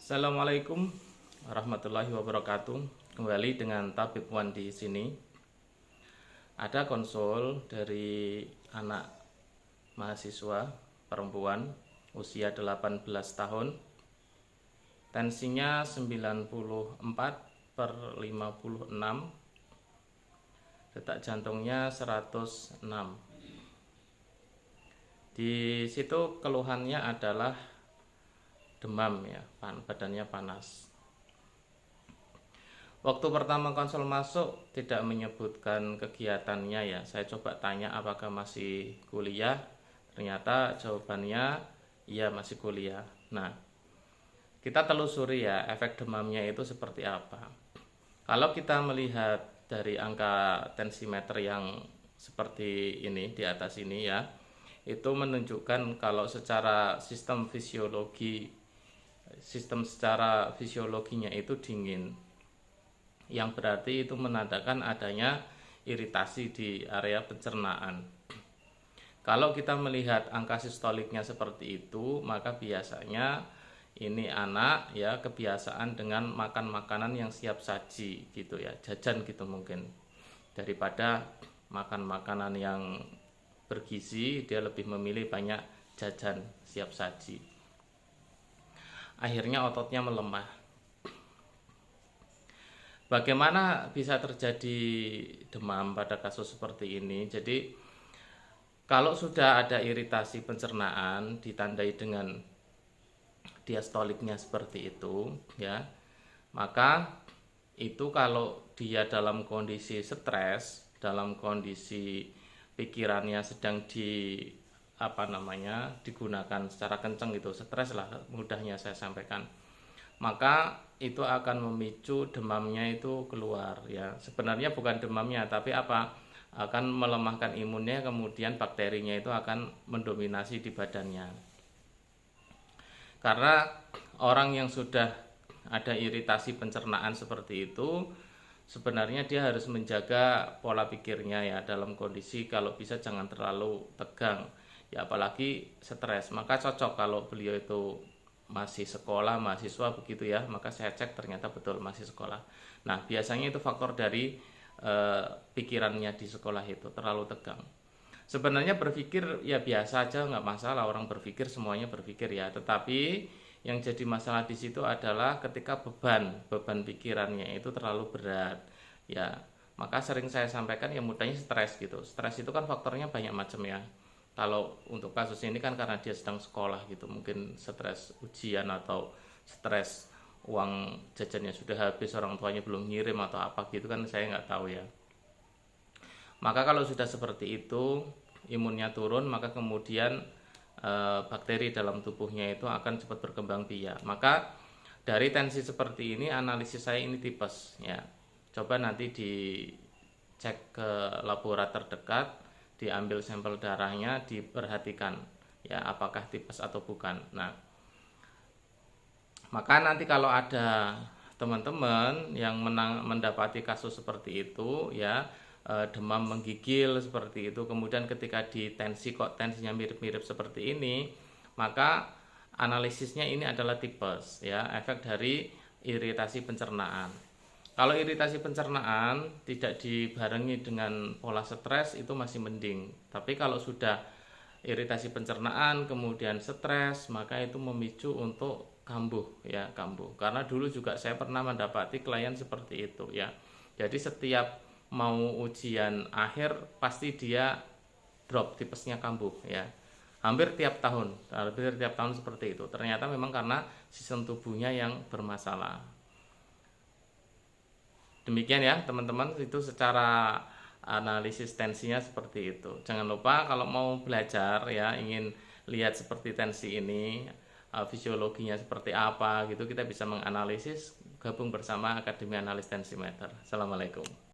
Assalamualaikum warahmatullahi wabarakatuh. Kembali dengan Tabib Wan di sini. Ada konsul dari anak mahasiswa perempuan usia 18 tahun. Tensinya 94/56. Detak jantungnya 106. Di situ keluhannya adalah demam ya, badannya panas. Waktu pertama konsul masuk tidak menyebutkan kegiatannya ya. Saya coba tanya apakah masih kuliah. Ternyata jawabannya iya masih kuliah. Nah, kita telusuri ya efek demamnya itu seperti apa. Kalau kita melihat dari angka tensimeter yang seperti ini di atas ini ya, itu menunjukkan kalau secara sistem secara fisiologinya itu dingin, yang berarti itu menandakan adanya iritasi di area pencernaan. Kalau kita melihat angka sistoliknya seperti itu, maka biasanya ini anak ya kebiasaan dengan makan makanan yang siap saji gitu ya, jajan gitu mungkin, daripada makan makanan yang bergizi. Dia lebih memilih banyak jajan siap saji. Akhirnya ototnya melemah. Bagaimana bisa terjadi demam pada kasus seperti ini? Jadi kalau sudah ada iritasi pencernaan ditandai dengan diastoliknya seperti itu ya, maka itu kalau dia dalam kondisi stres, dalam kondisi pikirannya sedang digunakan secara kenceng gitu, stres lah mudahnya saya sampaikan, maka itu akan memicu demamnya itu keluar ya. Sebenarnya bukan demamnya, tapi akan melemahkan imunnya, kemudian bakterinya itu akan mendominasi di badannya. Karena orang yang sudah ada iritasi pencernaan seperti itu, sebenarnya dia harus menjaga pola pikirnya ya, dalam kondisi kalau bisa jangan terlalu tegang ya, apalagi stres. Maka cocok kalau beliau itu masih sekolah, mahasiswa begitu ya, maka saya cek ternyata betul masih sekolah. Nah, biasanya itu faktor dari pikirannya di sekolah itu terlalu tegang. Sebenarnya berpikir ya biasa aja, nggak masalah, orang berpikir semuanya berpikir ya, tetapi yang jadi masalah di situ adalah ketika beban pikirannya itu terlalu berat ya. Maka sering saya sampaikan ya mudahnya stres gitu. Stres itu kan faktornya banyak macam ya. Kalau untuk kasus ini kan karena dia sedang sekolah gitu, mungkin stres ujian atau stres uang jajannya sudah habis, orang tuanya belum ngirim atau apa gitu kan, saya nggak tahu ya. Maka kalau sudah seperti itu, imunnya turun, maka kemudian bakteri dalam tubuhnya itu akan cepat berkembang biak. Maka dari tensi seperti ini, analisis saya ini tipes ya. Coba nanti dicek ke laborator terdekat, diambil sampel darahnya, diperhatikan ya apakah tipes atau bukan. Nah, maka nanti kalau ada teman-teman yang mendapati kasus seperti itu ya, demam menggigil seperti itu, kemudian ketika ditensi kok tensinya mirip-mirip seperti ini, maka analisisnya ini adalah tipes ya, efek dari iritasi pencernaan. Kalau iritasi pencernaan tidak dibarengi dengan pola stres itu masih mending. Tapi kalau sudah iritasi pencernaan kemudian stres, maka itu memicu untuk kambuh ya, kambuh. Karena dulu juga saya pernah mendapati klien seperti itu ya. Jadi setiap mau ujian akhir pasti dia drop, tipesnya kambuh ya. Hampir tiap tahun seperti itu. Ternyata memang karena sistem tubuhnya yang bermasalah. Demikian ya teman-teman, itu secara analisis tensinya seperti itu. Jangan lupa kalau mau belajar ya, ingin lihat seperti tensi ini, fisiologinya seperti apa gitu, kita bisa menganalisis, gabung bersama Akademi Analis Tensimeter. Assalamualaikum.